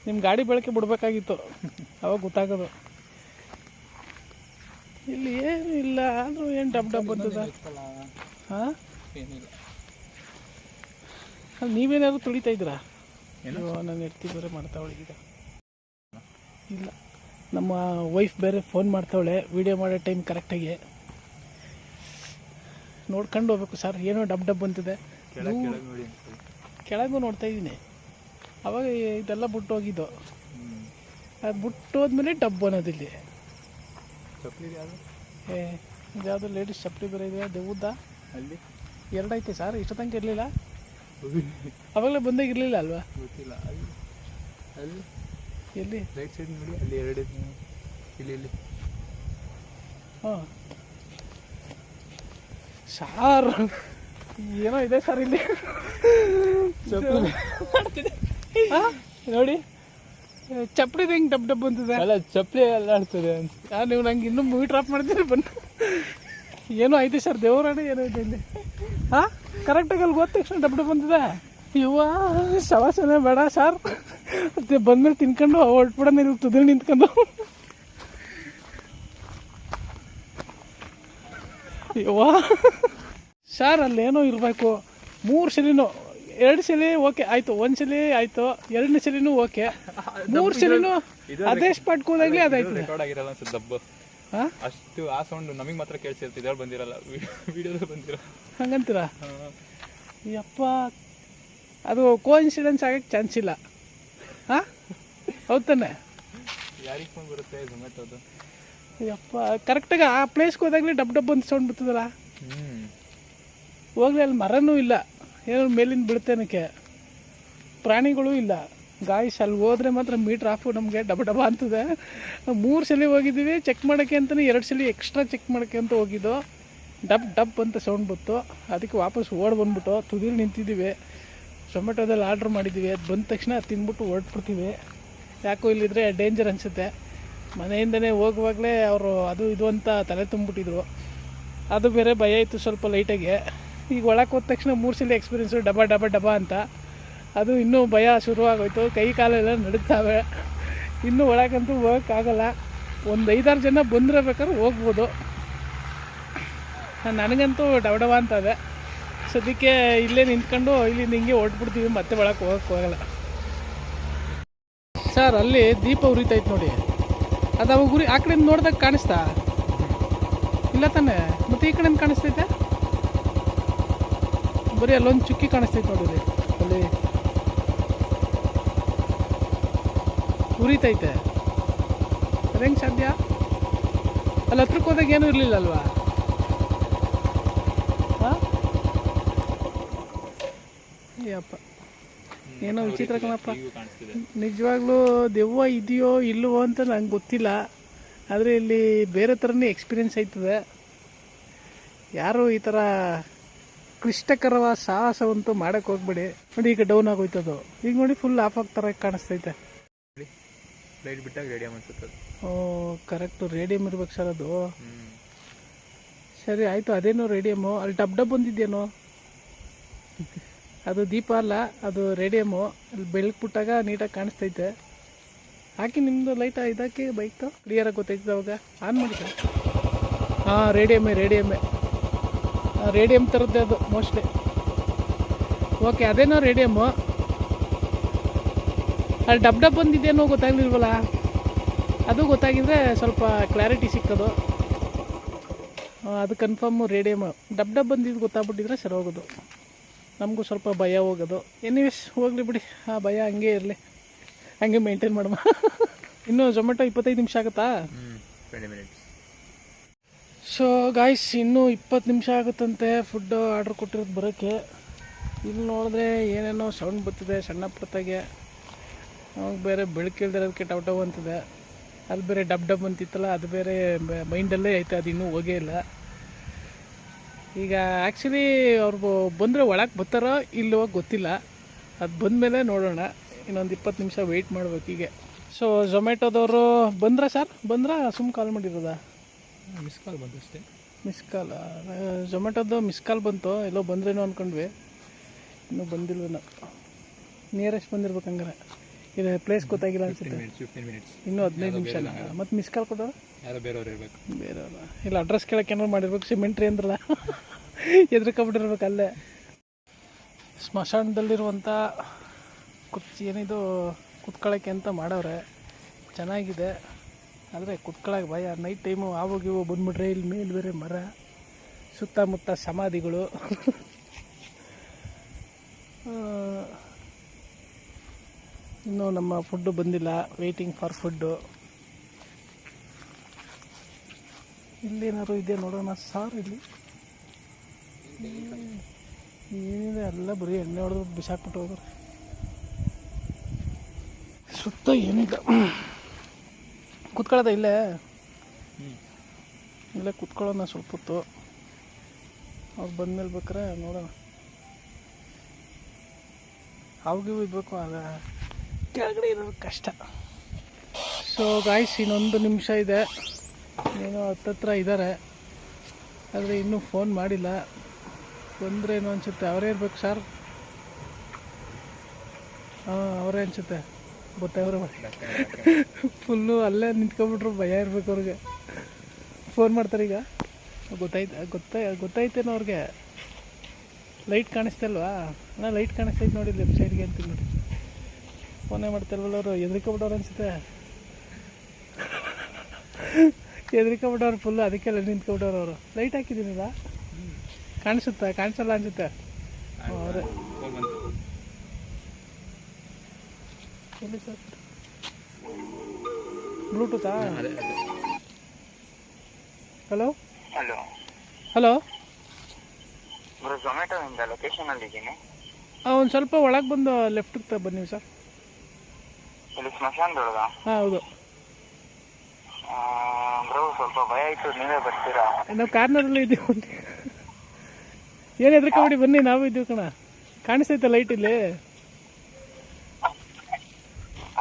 ನಿಮ್ಮ ಗಾಡಿ ಬೆಳಕೆ ಬಿಡಬೇಕಾಗಿತ್ತು, ಅವಾಗ ಗೊತ್ತಾಗೋದು. ಇಲ್ಲಿ ಏನು ಇಲ್ಲ ಆದರೂ ಏನು ಡಬ್ ಬಂತದ? ಹಾಂ, ಅಲ್ಲಿ ನೀವೇನಾದ್ರು ತುಳಿತಾ ಇದ್ದೀರಾ? ನಾನು ಎಡ್ತಿ ಬೇರೆ ಮಾಡ್ತಾವಳೆ ಈಗ. ಇಲ್ಲ, ನಮ್ಮ ವೈಫ್ ಬೇರೆ ಫೋನ್ ಮಾಡ್ತಾವಳೆ ವಿಡಿಯೋ ಮಾಡೋ ಟೈಮ್ ಕರೆಕ್ಟಾಗಿ. ನೋಡ್ಕೊಂಡು ಹೋಗ್ಬೇಕು ಸರ್. ಏನೋ ಡಬ್ ಅಂತಿದೆ. ಕೆಳಗೂ ನೋಡ್ತಾ ಇದ್ದೀನಿ. ಅವಾಗ ಇದೆಲ್ಲ ಬಿಟ್ಟು ಹೋಗಿದ್ದು. ಅದು ಬಿಟ್ಟು ಹೋದ್ಮೇಲೆ ಡಬ್ ಅನ್ನೋದಿಲ್ಲಿ. ಇದ್ಯಾವುದು ಲೇಡೀಸ್ ಚಪ್ಪಲಿ ಬೇರೆ ಇದೆ. ದೆವ್ವದ ಅಲ್ಲಿ 2 ಐತೆ ಸರ್. ಇಷ್ಟ ತನಕ ಇರಲಿಲ್ಲ. ಅವಾಗಲೇ ಬಂದಾಗ ಇರಲಿಲ್ಲ ಅಲ್ವಾ? ಗೊತ್ತಿಲ್ಲ. ಅಲ್ಲಿ ಎಲ್ಲಿ? ರೈಟ್ ಸೈಡ್ ನೋಡಿ, ಅಲ್ಲಿ 2 ಇಲ್ಲಿ. ಹಾಂ ಸಾರ್, ಏನೋ ಇದೆ ಸರ್ ಇಲ್ಲಿ. ನೋಡಿ ಚಪ್ಪಲಿದು ಹೆಂಗೆ ಡಬ್ ಅಂತಿದೆ. ಅಲ್ಲ, ಚಪ್ಪಲಿ ಎಲ್ಲ ಆಡ್ತದೆ. ನೀವು ನಂಗೆ ಇನ್ನೂ ಮೂವಿ ಡ್ರಾಪ್ ಮಾಡ್ತೀರಿ ಬನ್ನಿ. ಏನೋ ಐತೆ ಸರ್, ದೇವರಾಣೆ ಏನೋ ಇದೆ ಇಲ್ಲಿ. ಹಾಂ, ಕರೆಕ್ಟಾಗಿ ಅಲ್ಲಿ ಗೊತ್ತ ತಕ್ಷಣ ಡಬ್ ಬಂದಿದೆ. ಇವ ಶವಾಸನೆ ಬೇಡ ಸರ್. ಬಂದ್ಮೇಲೆ ತಿನ್ಕೊಂಡು ಹೊಟ್ಬಿಡ ನೀವು ತುದಿ ನಿಂತ್ಕೊಂಡು. ಇವ ಸರ್ ಅಲ್ಲೇನೋ ಇರಬೇಕು. 3 ಸಲಿನೂ 2 ಸಲ ಓಕೆ ಆಯಿತು, 1 ಸಲ ಆಯಿತು, 2ನೇ ಸಲಿನೂ ಓಕೆ, 3 ಸಲಿನೂ ಅದೇ ಸ್ಪಾಟ್ ಕೂದಾಗಲೇ ಅದಾಯ್ತು. ರೆಕಾರ್ಡ್ ಆಗಿರಲ್ಲ ಅನ್ಸುತ್ತೆ ದಬ್ಬ. ಹಾಂ, ಅಷ್ಟು ಆ ಸೌಂಡ್ ನಮಗೆ ಮಾತ್ರ ಕೇಳಿಸಿರ್ತಿದೆ. ಅವ್ರು ಬಂದಿರಲ್ಲ, ವಿಡಿಯೋದಲ್ಲಿ ಬಂದಿರೋ. ಹಂಗಂತೀರಾ? ಯಪ್ಪ, ಅದು ಕೋ ಇನ್ಸಿಡೆನ್ಸ್ ಆಗಕ್ಕೆ ಚಾನ್ಸ್ ಇಲ್ಲ. ಹಾಂ, ಹೌದು ತಾನೆ? ಯಾರಿಗೆ ಫೋನ್ ಬರುತ್ತೆ? ಝೊಮ್ಯಾಟೋದು. ಯಪ್ಪ, ಕರೆಕ್ಟಾಗಿ ಆ ಪ್ಲೇಸ್ಗೆ ಹೋದಾಗಲೇ ಡಬ್ ಅಂತ ಸೌಂಡ್ ಬರ್ತದಲ್ಲ. ಹೋಗ್ಲಿ, ಅಲ್ಲಿ ಮರನೂ ಇಲ್ಲ, ಏನೋ ಮೇಲಿಂದ ಬೀಳ್ತೇನಕ್ಕೆ, ಪ್ರಾಣಿಗಳೂ ಇಲ್ಲ. ಗಾಯ್ಸ್ ಅಲ್ಲಿ ಹೋದರೆ ಮಾತ್ರ ಮೀಟ್ರ್ ಆಫು ನಮಗೆ ಡಬ ಅಂತದೆ. 3 ಸಲ ಹೋಗಿದ್ದೀವಿ ಚೆಕ್ ಮಾಡೋಕ್ಕೆ ಅಂತಲೇ. 2 ಸಲ ಎಕ್ಸ್ಟ್ರಾ ಚೆಕ್ ಮಾಡೋಕ್ಕೆ ಅಂತ ಹೋಗಿದ್ದು. ಡಬ್ ಅಂತ ಸೌಂಡ್ ಬಂತು. ಅದಕ್ಕೆ ವಾಪಸ್ ಬಂದ್ಬಿಟ್ಟು ತುದಿಲಿ ನಿಂತಿದ್ದೀವಿ. ಝೊಮ್ಯಾಟೋದಲ್ಲಿ ಆರ್ಡ್ರ್ ಮಾಡಿದ್ದೀವಿ. ಅದು ಬಂದ ತಕ್ಷಣ ತಿಂದ್ಬಿಟ್ಟು ಹೊರಟ್ಬಿಡ್ತೀವಿ. ಯಾಕೋ ಇಲ್ಲಿದ್ರೆ ಡೇಂಜರ್ ಅನಿಸುತ್ತೆ. ಮನೆಯಿಂದನೇ ಹೋಗುವಾಗಲೇ ಅವರು ಅದು ಇದು ಅಂತ ತಲೆ ತುಂಬಿಬಿಟ್ಟಿದ್ರು. ಅದು ಬೇರೆ ಭಯ ಇತ್ತು ಸ್ವಲ್ಪ ಲೈಟಾಗಿ. ಈಗ ಒಳಗೆ ಹೋದ ತಕ್ಷಣ 3 ಸಲ ಎಕ್ಸ್ಪೀರಿಯೆನ್ಸು ಡಬ ಅಂತ. ಅದು ಇನ್ನೂ ಭಯ ಶುರುವಾಗೋಯ್ತು. ಕೈ ಕಾಲೆಲ್ಲ ನಡುಗ್ತಾವೆ. ಇನ್ನೂ ಒಳಗಂತೂ ಹೋಗೋಕ್ಕಾಗಲ್ಲ. ಒಂದು 5-6 ಜನ ಬಂದರೆ ಬೇಕಾದ್ರೆ ಹೋಗ್ಬೋದು. ನನಗಂತೂ ಡಬ ಅಂತದೆ. ಸದ್ಯಕ್ಕೆ ಇಲ್ಲೇ ನಿಂತ್ಕೊಂಡು ಇಲ್ಲಿಂದ ಹಿಂಗೆ ಹೊರಟ್ಬಿಡ್ತೀವಿ. ಮತ್ತೆ ಒಳಗೆ ಹೋಗೋಕ್ಕಾಗಲ್ಲ. ಸರ್ ಅಲ್ಲಿ ದೀಪ ಉರಿತೈತೆ ನೋಡಿ. ಅದು ಅವಾಗ ಆ ಕಡೆಯಿಂದ ನೋಡಿದಾಗ ಕಾಣಿಸ್ತಾ ಇಲ್ಲ ತಾನೆ? ಮತ್ತು ಈ ಕಡೆಯಿಂದ ಕಾಣಿಸ್ತೈತೆ? ಬರೀ ಅಲ್ಲೊಂದು ಚುಕ್ಕಿ ಕಾಣಿಸ್ತೈತೆ ನೋಡಿರಿ, ಅಲ್ಲಿ ಉರಿತೈತೆ. ಅದು ಹೆಂಗೆ ಸಾಧ್ಯ? ಅಲ್ಲಿ ಹತ್ರಕ್ಕೆ ಹೋದಾಗ ಏನೂ ಇರಲಿಲ್ಲ ಅಲ್ವಾ? ಹಾಂ, ಅಯ್ಯಪ್ಪ, ಏನೋ ವಿಚಿತ್ರ ಕಣಪ್ಪ. ನಿಜವಾಗ್ಲೂ ದೆವ್ವ ಇದೆಯೋ ಇಲ್ಲವೋ ಅಂತ ನಂಗೆ ಗೊತ್ತಿಲ್ಲ. ಆದರೆ ಇಲ್ಲಿ ಬೇರೆ ಥರನೇ ಎಕ್ಸ್ಪೀರಿಯೆನ್ಸ್ ಆಯ್ತದೆ. ಯಾರು ಈ ಥರ ಕ್ಲಿಷ್ಟಕರವಾದ ಸಾಹಸವಂತೂ ಮಾಡೋಕ್ಕೆ ಹೋಗ್ಬೇಡಿ. ನೋಡಿ ಈಗ ಡೌನ್ ಆಗೋಯ್ತದು. ಈಗ ನೋಡಿ ಫುಲ್ ಆಫ್ ಆಗ್ತಾರೆ ಕಾಣಿಸ್ತೈತೆ. ಲೈಟ್ ಬಿಟ್ಟಾಗ ರೇಡಿಯಂ ಅನ್ಸುತ್ತೆ. ಓ ಕರೆಕ್ಟು, ರೇಡಿಯಮ್ ಇರ್ಬೇಕು ಸರ್ ಅದು. ಸರಿ ಆಯಿತು, ಅದೇನೋ ರೇಡಿಯಮ್ಮು. ಅಲ್ಲಿ ಡಬ್ ಡಬ್ ಬಂದಿದ್ದೇನೋ, ಅದು ದೀಪ ಅಲ್ಲ, ಅದು ರೇಡಿಯಮ್ಮು. ಅಲ್ಲಿ ಬೆಳಕು ಬಿಟ್ಟಾಗ ನೀಟಾಗಿ ಕಾಣಿಸ್ತೈತೆ. ಹಾಕಿ ನಿಮ್ಮದು ಲೈಟ್ ಇದಾಕಿ ಬೈಕ್ದು ಕ್ಲಿಯರಾಗಿ ಗೊತ್ತೈತೆ. ಅವಾಗ ಆನ್ ಮಾಡಿ ಸರ್. ಹಾಂ ರೇಡಿಯಮ್ಮೇ ರೇಡಿಯಮ್ ಥರದ್ದೇ ಅದು ಮೋಸ್ಟ್ಲಿ. ಓಕೆ ಅದೇನೋ ರೇಡಿಯಮ್ಮು. ಅಲ್ಲಿ ಡಬ್ ಡಬ್ ಬಂದಿದ್ದೇನೋ ಗೊತ್ತಾಗ್ಲಿಲ್ವಲ್ಲ, ಅದು ಗೊತ್ತಾಗಿದ್ರೆ ಸ್ವಲ್ಪ ಕ್ಲಾರಿಟಿ ಸಿಕ್ಕೋದು. ಅದು ಕನ್ಫರ್ಮು ರೇಡಿಯಮ್. ಡಬ್ ಡಬ್ ಬಂದಿದ್ದು ಗೊತ್ತಾಗ್ಬಿಟ್ಟಿದ್ರೆ ಸರಿ ಹೋಗೋದು, ನಮಗೂ ಸ್ವಲ್ಪ ಭಯ ಹೋಗೋದು. ಎನಿವೇಸ್ ಹೋಗಲಿ ಬಿಡಿ, ಆ ಭಯ ಹಂಗೆ ಇರಲಿ, ಹಂಗೆ ಮೇಂಟೈನ್ ಮಾಡುವ. ಇನ್ನೂ ಝೊಮ್ಯಾಟೊ 25 ನಿಮಿಷ ಆಗುತ್ತಾ? 20 ಮಿನಿಟ್ಸ್. ಸೊ ಗಾಯ್ಸ್, ಇನ್ನೂ 20 ನಿಮಿಷ ಆಗುತ್ತಂತೆ ಫುಡ್ ಆರ್ಡ್ರ್ ಕೊಟ್ಟಿರೋದು ಬರೋಕ್ಕೆ. ಇಲ್ಲಿ ನೋಡಿದ್ರೆ ಏನೇನೋ ಸೌಂಡ್ ಬರ್ತಿದೆ ಸಣ್ಣ ಪುಟ್ಟದಾಗೆ. ಅವಾಗ ಬೇರೆ ಬೆಳಕಿಲ್ದಿರೋದಕ್ಕೆ ಟವ್ ಅಂತಿದೆ. ಅಲ್ಲಿ ಬೇರೆ ಡಬ್ ಡಬ್ ಅಂತಿತ್ತಲ್ಲ, ಅದು ಬೇರೆ ಮೈಂಡಲ್ಲೇ ಐತೆ, ಅದು ಇನ್ನೂ ಹೋಗೇ ಇಲ್ಲ. ಈಗ ಆ್ಯಕ್ಚುಲಿ ಅವ್ರು ಬಂದರೆ ಒಳಗೆ ಬರ್ತಾರೋ ಇಲ್ಲೋ ಗೊತ್ತಿಲ್ಲ, ಅದು ಬಂದಮೇಲೆ ನೋಡೋಣ. ಇನ್ನೊಂದು 20 ನಿಮಿಷ ವೆಯ್ಟ್ ಮಾಡ್ಬೇಕು ಹೀಗೆ. ಸೊ ಝೊಮ್ಯಾಟೋದವರು ಬಂದ್ರಾ ಸರ್? ಬಂದ್ರಾ ಸುಮ್ಮನೆ ಕಾಲ್ ಮಾಡಿರೋದಾ? ಮಿಸ್ ಕಾಲ್ ಬಂತು ಅಷ್ಟೇ. Miss call? ಝೊಮ್ಯಾಟೋದು ಮಿಸ್ ಕಾಲ್ ಬಂತು, ಎಲ್ಲೋ ಬಂದ್ರೇನೋ ಅಂದ್ಕೊಂಡ್ವಿ, ಇನ್ನೂ ಬಂದಿಲ್ವೇನೋ. ನಿಯರೆಸ್ಟ್ ಬಂದಿರ್ಬೇಕು ಹಂಗಾರೆ. ಇದು ಪ್ಲೇಸ್ ಗೊತ್ತಾಗಿಲ್ಲ ಅನ್ಸುತ್ತೆ. 15 ಮಿನಿಟ್ಸ್. ಇನ್ನೂ 15 ನಿಮಿಷ. ಮತ್ತು ಮಿಸ್ ಕಾಲ್ ಕೊಡೋರು ಯಾರೋ ಬೇರೆಯವ್ರು ಇರಬೇಕು. ಬೇರೆಯವ್ರ ಇಲ್ಲ, ಅಡ್ರೆಸ್ ಕೇಳಕ್ಕೆ ಏನಾರು ಮಾಡಿರ್ಬೇಕು. ಸಿಮೆಂಟ್ರಿ ಅಂದ್ರಲ್ಲ, ಎದ್ರಕೊಂಬಿಟ್ಟಿರ್ಬೇಕು ಅಲ್ಲೇ. ಸ್ಮಶಾನದಲ್ಲಿರುವಂಥ ಕುರ್ಚಿ ಏನಿದು ಕುತ್ಕೊಳ್ಳೋಕ್ಕೆ ಅಂತ ಮಾಡವ್ರೆ, ಚೆನ್ನಾಗಿದೆ. ಆದರೆ ಕುತ್ಕೊಳ್ಳೋಕೆ ಭಯ. ನೈಟ್ ಟೈಮು ಆವಾಗಿವು ಬಂದ್ಬಿಟ್ರೆ ಇಲ್ಲಿ ಮೇಲೆ ಬೇರೆ ಮರ, ಸುತ್ತಮುತ್ತ ಸಮಾಧಿಗಳು. ಇನ್ನೂ ನಮ್ಮ ಫುಡ್ಡು ಬಂದಿಲ್ಲ, ವೆಯ್ಟಿಂಗ್ ಫಾರ್ ಫುಡ್ಡು. ಇಲ್ಲೇನಾದ್ರು ಇದೆ ನೋಡೋಣ ಸಾರ್. ಇಲ್ಲಿ ಏನಿದೆ, ಎಲ್ಲ ಬರೀ ಎಣ್ಣೆ ಹೊಡೆದು ಬಿಸಾಕ್ಬಿಟ್ಟು ಹೋಗೋರು. ಸುತ್ತ ಏನಿಲ್ಲ. ಕುತ್ಕೊಳ್ಳೋದ ಇಲ್ಲೇ ಕುತ್ಕೊಳ್ಳೋಣ ಸ್ವಲ್ಪ ಹೊತ್ತು. ಅವ್ರು ಬಂದ್ಮೇಲೆ ಬೇಕಾರೆ ನೋಡೋಣ. ಅವಾಗಿಗೂ ಇರಬೇಕು, ಆಗ ಕೆಳಗಡೆ ಇರೋದು ಕಷ್ಟ. ಸೊ ಗಾಯ್ಸ್, ಇನ್ನೊಂದು ನಿಮಿಷ ಇದೆ. ಏನೋ ಹತ್ತತ್ರ ಇದ್ದಾರೆ, ಆದರೆ ಇನ್ನೂ ಫೋನ್ ಮಾಡಿಲ್ಲ. ಬಂದ್ರೇನೋ ಅನಿಸುತ್ತೆ. ಅವರೇ ಇರ್ಬೇಕು ಸರ್. ಹಾಂ ಅವರೇ ಅನಿಸುತ್ತೆ. ಗೊತ್ತಾಗ್ರೆ ಫುಲ್ಲು ಅಲ್ಲೇ ನಿಂತ್ಕೊಬಿಟ್ರು, ಭಯ ಇರ್ಬೇಕು ಅವ್ರಿಗೆ. ಫೋನ್ ಮಾಡ್ತಾರೆ ಈಗ. ಗೊತ್ತಾಯ್ತೇನೋ ಅವ್ರಿಗೆ. ಲೈಟ್ ಕಾಣಿಸ್ತಲ್ವಾ? ಅಣ್ಣ ಲೈಟ್ ಕಾಣಿಸ್ತೈತೆ ನೋಡಿ ಲೆಫ್ಟ್ ಸೈಡ್ಗೆ ಅಂತ ನೋಡಿ. ಫೋನೇ ಮಾಡ್ತಾರಲ್ಲ ಅವರು. ಎದ್ರಿಕೊಬಿಟ್ಟವ್ರು ಅನಿಸುತ್ತೆ, ಎದ್ರಿಕೊಬಿಟ್ಟವ್ರು ಫುಲ್ಲು. ಅದಕ್ಕೆಲ್ಲ ನಿಂತ್ಕೊಬಿಟ್ಟವ್ರು ಅವರು. ಲೈಟ್ ಹಾಕಿದ್ದೀನಿಲ್ಲ, ಕಾಣಿಸುತ್ತಾ? ಕಾಣಿಸಲ್ಲ ಅನಿಸುತ್ತೆ ಅವರೇ. ಎಲ್ಲಿ ಸರ್? ಬ್ಲೂಟೂತಾ? Hello hello hello. ಬ್ರೋ, ಝೊಮ್ಯಾಟೋಯಿಂದ ಲೊಕೇಶನಲ್ಲಿ ಇದ್ದೀನಿ. ಒಂದು ಸ್ವಲ್ಪ ಒಳಗೆ ಬಂದು ಲೆಫ್ಟಿಗೆ ಬನ್ನಿ ಸರ್. ಇಲ್ಲಿ ಸ್ಮಶಾನದೊಳಗ? ಹಾಂ ಹೌದು. ಬ್ರೋ ಸ್ವಲ್ಪ ಭಯ ಆಯಿತು, ನೀವೇ ಬರ್ತೀರಾ? ನಾವು ಕಾರ್ನರಲ್ಲಿ ಇದ್ದೀವಿ. ಏನು ಹೆದರ್ಕೊಬೇಡಿ, ಬನ್ನಿ, ನಾವು ಇದ್ದೀವಿ ಕಣ. ಕಾಣಿಸ್ತೈತೆ ಲೈಟ್ ಇಲ್ಲಿ?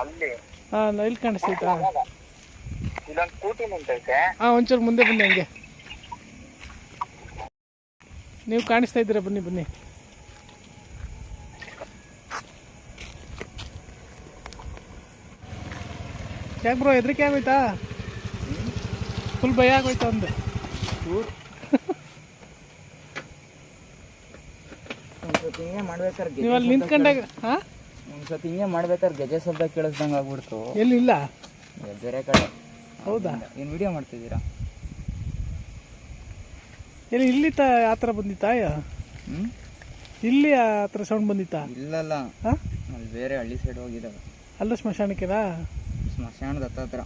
ಅಲ್ಲಿ? ಹಾಂ ಲೈಟ್ ಕಾಣಿಸ್ತೈತಾ? ಇಲ್ಲೊಂದು ಸ್ಕೂಟಿ ನಿಂತೈತೆ. ಹಾಂ ಒಂಚೂರು ಮುಂದೆ ಬನ್ನಿ, ಹಂಗೆ ನೀವು ಕಾಣಿಸ್ತಾ ಇದ್ದೀರಾ. ಬನ್ನಿ ಬನ್ನಿ. ಯಾಕೆ ಬ್ರೋ ಹೆದರಿಕೆ ಆಗೋಯ್ತಾ? ಫುಲ್ ಭಯ ಆಗೋಯ್ತಾ ಒಂದು? ಒಂದ್ಸತಿ ಹಿಂಗೆ ಮಾಡ್ಬೇಕಾದ್ರೆ ನೀವು ಅಲ್ಲಿ ನಿಂತ್ಕೊಂಡಾಗ ಹಾಂ ಒಂದ್ಸತಿ ಹಿಂಗೆ ಮಾಡ್ಬೇಕಾದ್ರೆ ಗೆಜೆ ಶಬ್ದ ಕೇಳಿಸ್ದಂಗೆ ಆಗ್ಬಿಡ್ತು. ಎಲ್ಲಿಲ್ಲ? ಬೇರೆ ಕಡೆ. ಹೌದಾ? ಏನು ವಿಡಿಯೋ ಮಾಡ್ತಿದ್ದೀರಾ? ಎಲ್ಲಿ ಇಲ್ಲಿ ಆ ಥರ ಬಂದಿತ್ತಾ? ಇಲ್ಲಿ ಆ ಥರ ಸೌಂಡ್ ಬಂದಿತ್ತಾ? ಇಲ್ಲಲ್ಲ, ಹಾಂ ಅಲ್ಲಿ ಬೇರೆ ಹಳ್ಳಿ ಸೈಡ್ ಹೋಗಿದ್ದಾವೆ. ಅಲ್ಲ ಸ್ಮಶಾನಕ್ಕೆನಾ? ಸ್ಮಶಾನದ ಹತ್ತತ್ರ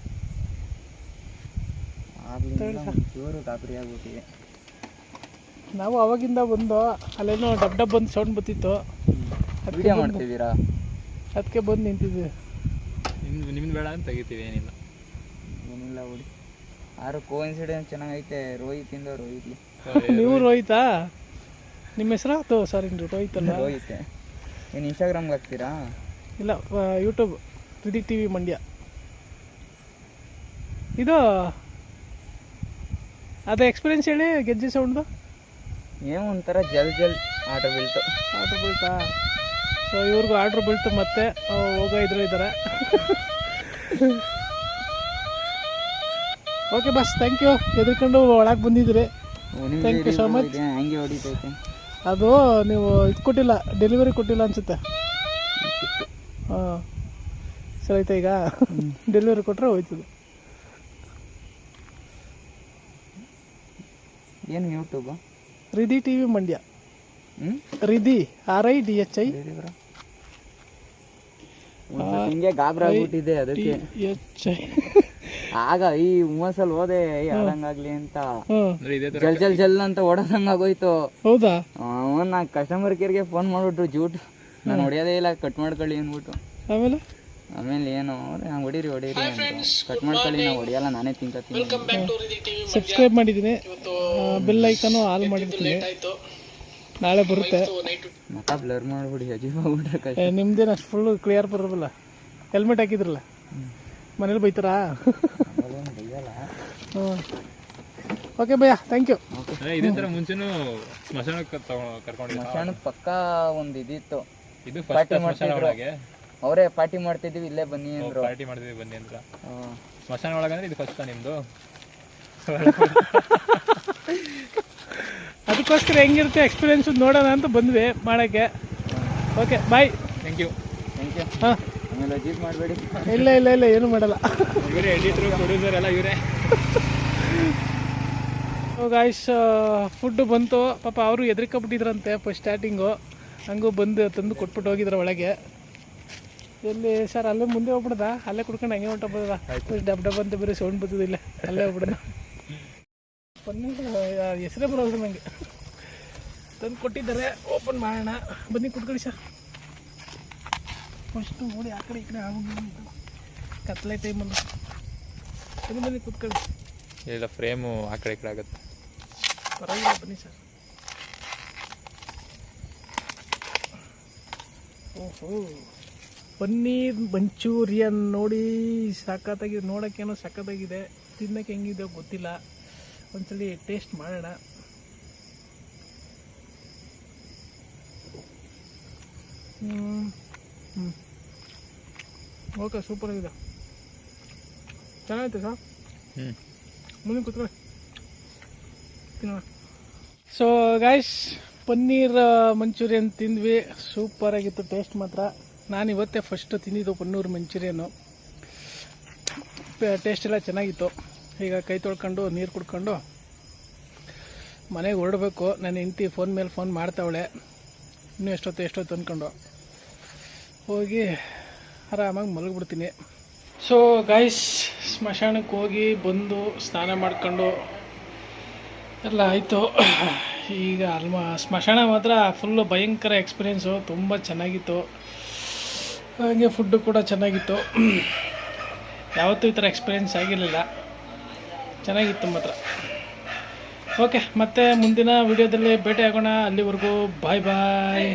ಜೋರು ಗಾಬರಿ ಆಗ್ಬಿಟ್ಟಿದೆ. ನಾವು ಅವಾಗಿಂದ ಬಂದು ಅಲ್ಲೇನೋ ಡಬ್ ಡಬ್ ಬಂದು ಸೌಂಡ್ ಬರ್ತಿತ್ತು. ವಿಡಿಯೋ ಮಾಡ್ತಿದ್ದೀರಾ? ಅದಕ್ಕೆ ಬಂದು ನಿಂತಿದ್ವಿ. ನಿಮ್ದು ಬೇಡ ಅಂತ ತೆಗಿತೀವಿ. ಏನಿಲ್ಲ ಏನಿಲ್ಲ ಬಿಡಿ. ಆರು ಕೋಇನ್ಸಿಡೆನ್ಸ್ ಚೆನ್ನಾಗೈತೆ ರೋಹಿತಿಂದ ರೋಹಿತ್ಗೆ. ನೀವು ರೋಹಿತಾ? ನಿಮ್ಮ ಹೆಸರು ಸಾರಿ ರೋಹಿತ್ ಅಲ್ಲ. ರೋಹಿತ್ ಏನು ಇನ್ಸ್ಟಾಗ್ರಾಮ್ಗೆ ಹಾಕ್ತೀರಾ? ಇಲ್ಲ, YouTube Ridi T V Mandya. ಇದು ಅದೇ ಎಕ್ಸ್ಪೀರಿಯನ್ಸ್ ಹೇಳಿ ಗೆಜ್ಜೆ ಸೌಂಡ್ದು. ಏನೋ ಒಂಥರ ಜಲ್ ಜಲ್ ಆರ್ಡರ್ ಬೀಳ್ತು. ಆರ್ಡ್ರ್ ಬೀಳ್ತಾ? ಸೊ ಇವ್ರಿಗೂ ಆರ್ಡ್ರ್ ಬೀಳ್ತು, ಮತ್ತೆ ಹೋಗೋ ಇದ್ದಾರೆ. ಓಕೆ ಬಸ್, ಥ್ಯಾಂಕ್ ಯು. ಎದ್ಕೊಂಡು ಒಳಗೆ ಬಂದಿದ್ದೀರಿ, ಥ್ಯಾಂಕ್ ಯು ಸೊ ಮಚ್. ಹಂಗೆ ಹೊಡಿತೈತೆ. ಅದು ನೀವು ಇದು ಕೊಟ್ಟಿಲ್ಲ, ಡೆಲಿವರಿ ಕೊಟ್ಟಿಲ್ಲ ಅನ್ಸುತ್ತೆ. ಹಾಂ ಸರಿ ಆಯ್ತಾ? ಈಗ ಡೆಲಿವರಿ ಕೊಟ್ಟರೆ ಹೋಯ್ತದೆ. ಏನು ಯೂಟ್ಯೂಬಾ? ರಿದಿ ಟಿ ವಿ ಮಂಡ್ಯ. ರಿದಿ RIDHI. ಹಿಂಗೆ ಗಾಬ್ರ ಆಗ್ಬಿಟ್ಟಿದೆ ಅದಕ್ಕೆ. ಆಗ ಈ ಹುಮ್ಮಸಲ್ಲಿ ಹೋದೆ ಯಾರಂಗಾಗ್ಲಿ ಅಂತ ಜಲ್ ಜಲ್ ಜಲ್ ಅಂತ ಓಡೋದಂಗ ಆಗೋಯ್ತು. ಹೌದಾ? ನಾ ಕಸ್ಟಮರ್ ಕೇರ್ಗೆ ಫೋನ್ ಮಾಡ್ಬಿಟ್ರು, ಜೂಟ್ ನಾನು ಹೊಡಿಯೋದೇ ಇಲ್ಲ, ಕಟ್ ಮಾಡ್ಕೊಳ್ಳಿ ಅಂದ್ಬಿಟ್ಟು. ಆಮೇಲೆ ಏನು ಹೊಡೀರಿ ಅಂತ ಕಟ್ ಮಾಡ್ಕೊಳ್ಳಿ, ನಾವು ಹೊಡಿಯಲ್ಲ, ನಾನೇ ತಿಂತೀನಿ. ಸಬ್ಸ್ಕ್ರೈಬ್ ಮಾಡಿದ್ದೀನಿ, ಬೆಲ್ ಐಕನು ಆಲ್ ಮಾಡಿರ್ತೀನಿ, ನಾಳೆ ಬರುತ್ತೆ. ಮಕ ಬ್ಲರ್ ಮಾಡ್ಬಿಡಿ, ಅಜೀಬಾಗ್ಬಿಟ್ರೆ. ನಿಮ್ದೇನು ಅಷ್ಟು ಫುಲ್ ಕ್ಲಿಯರ್ ಬರೋದಿಲ್ಲ. ಹೆಲ್ಮೆಟ್ ಹಾಕಿದ್ರಲ್ಲ, ಮನೇಲಿ ಬೈತಾರಾ? ಹ್ಞೂ ಓಕೆ ಭಯ್ಯ, ಥ್ಯಾಂಕ್ ಯು. ಇದೇ ಥರ ಮುಂಚೆನೂ ಸ್ಮಶಾನಕ್ಕೆ ಕರ್ಕೊಂಡಿದ್ದೆ. ಸ್ಮಶಾನಕ್ಕೆ ಪಕ್ಕ ಒಂದು ಇದಿತ್ತು, ಇದು ಪಾರ್ಟಿ ಮಾಡ್ತಿದ್ರು. ಅವರೇ ಪಾರ್ಟಿ ಮಾಡ್ತಿದ್ವಿ, ಇಲ್ಲೇ ಬನ್ನಿ ಅಂದ್ರು. ಪಾರ್ಟಿ ಮಾಡ್ತಿದ್ವಿ ಬನ್ನಿ ಅಂತ. ಸ್ಮಶಾನ ಒಳಗಂದ್ರೆ ಇದು ಫಸ್ಟ್ ನಿಮ್ಮದು. ಅದಕ್ಕೋಸ್ಕರ ಹೆಂಗಿರುತ್ತೆ ಎಕ್ಸ್ಪೀರಿಯನ್ಸ್ ನೋಡೋಣ ಅಂತ ಬಂದ್ವಿ ಮಾಡೋಕ್ಕೆ. Okay bye, thank you. ಹಾಂ, ಆಮೇಲೆ ಅಜೀಬ್ ಮಾಡಬೇಡಿ. ಇಲ್ಲ ಇಲ್ಲ ಇಲ್ಲ, ಏನು ಮಾಡಲ್ಲ. ಇವರೇ ಎಡಿಟ್ರು, ಪ್ರೊಡ್ಯೂಸರ್ ಎಲ್ಲ ಇವರೇ. ಗಾಯ್ಸ್, ಫುಡ್ಡು ಬಂತು. ಪಾಪ ಅವರು ಹೆದರ್ಕೊಬಿಟ್ಟಿದ್ರಂತೆ ಫಸ್ಟ್ ಸ್ಟಾರ್ಟಿಂಗು. ಹಂಗೂ ಬಂದು ತಂದು ಕೊಟ್ಬಿಟ್ಟು ಹೋಗಿದ್ರು ಒಳಗೆ. ಎಲ್ಲಿ ಸರ್ ಅಲ್ಲೇ ಮುಂದೆ ಹೋಗ್ಬಿಡ್ದ, ಅಲ್ಲೇ ಕುಡ್ಕೊಂಡು ಹಂಗೆ ಹೊಂಟೋಗ್ಬೋದ. ಡಬ್ ಡಬ್ ಅಂತ ಬೇರೆ ಸೌಂಡ್ ಬರ್ತದಿಲ್ಲ, ಅಲ್ಲೇ ಹೋಗ್ಬಿಡೋಣ. ಪನ್ನೀರ್ ಹೆಸರೇ ಬರೋದು ನನಗೆ. ತಂದು ಕೊಟ್ಟಿದ್ದಾರೆ, ಓಪನ್ ಮಾಡೋಣ. ಬನ್ನಿ ಕುತ್ಕೊಳ್ಳಿ ಸರ್. ಫಸ್ಟು ನೋಡಿ ಆ ಕಡೆ ಈ ಕಡೆ ಆಗೋದು, ಕತ್ಲೆ ಟೈಮಲ್ಲಿ. ಬನ್ನಿ ಬನ್ನಿ ಕುತ್ಕೊಳ್ಳಿ. ಇಲ್ಲ, ಫ್ರೇಮು ಆ ಕಡೆ ಈ ಕಡೆ ಆಗುತ್ತೆ, ಪರವಾಗಿಲ್ಲ, ಬನ್ನಿ ಸರ್. ಓಹೋ, ಪನ್ನೀರ್ ಮಂಚೂರಿಯನ್ ನೋಡಿ, ಸಖತ್ತಾಗಿದೆ. ನೋಡೋಕ್ಕೇನೋ ಸಖತ್ತಾಗಿದೆ, ತಿನ್ನೋಕ್ಕೆ ಹೆಂಗಿದೆ ಗೊತ್ತಿಲ್ಲ. ಒಂದ್ಸಲಿ ಟೇಸ್ಟ್ ಮಾಡೋಣ. ಓಕೆ, ಸೂಪರಾಗಿದೆ, ಚೆನ್ನಾಗೈತೆ ಸರ್. ಮುಂದೆ ಕೂತ್ಕೊಳ್ಳಿ, ತಿನ್ನೋಣ. ಸೊ ಗಾಯ್ಸ್, ಪನ್ನೀರ್ ಮಂಚೂರಿಯನ್ ತಿಂದ್ವಿ, ಸೂಪರಾಗಿತ್ತು ಟೇಸ್ಟ್ ಮಾತ್ರ. ನಾನು ಇವತ್ತೇ ಫಸ್ಟ್ ತಿಂದಿದ್ದು ಪನ್ನೀರ್ ಮಂಚೂರಿಯನ್ನು. ಟೇಸ್ಟ್ ಎಲ್ಲ ಚೆನ್ನಾಗಿತ್ತು. ಈಗ ಕೈ ತೊಳ್ಕೊಂಡು ನೀರು ಕುಡ್ಕೊಂಡು ಮನೆಗೆ ಹೊರಡಬೇಕು. ನನ್ನ ಹೆಂಡತಿ ಫೋನ್ ಮೇಲೆ ಫೋನ್ ಮಾಡ್ತಾವಳೆ, ಇನ್ನೂ ಎಷ್ಟೊತ್ತು ಅಂದ್ಕೊಂಡು ಹೋಗಿ ಆರಾಮಾಗಿ ಮಲಗಿಬಿಡ್ತೀನಿ. ಸೊ ಗಾಯ್ಸ್, ಸ್ಮಶಾನಕ್ಕೆ ಹೋಗಿ ಬಂದು ಸ್ನಾನ ಮಾಡ್ಕೊಂಡು ಎಲ್ಲ ಆಯಿತು. ಈಗ ಸ್ಮಶಾನ ಮಾತ್ರ ಫುಲ್ಲು ಭಯಂಕರ ಎಕ್ಸ್ಪೀರಿಯೆನ್ಸು, ತುಂಬ ಚೆನ್ನಾಗಿತ್ತು. ಹಾಗೆ ಫುಡ್ಡು ಕೂಡ ಚೆನ್ನಾಗಿತ್ತು. ಯಾವತ್ತೂ ಈ ಥರ ಎಕ್ಸ್ಪೀರಿಯೆನ್ಸ್ ಆಗಿರಲಿಲ್ಲ, ಚೆನ್ನಾಗಿತ್ತು ಮಾತ್ರ. ಓಕೆ, ಮತ್ತೆ ಮುಂದಿನ ವಿಡಿಯೋದಲ್ಲಿ ಭೇಟಿ ಆಗೋಣ. ಅಲ್ಲಿವರೆಗೂ ಬಾಯ್ ಬಾಯ್.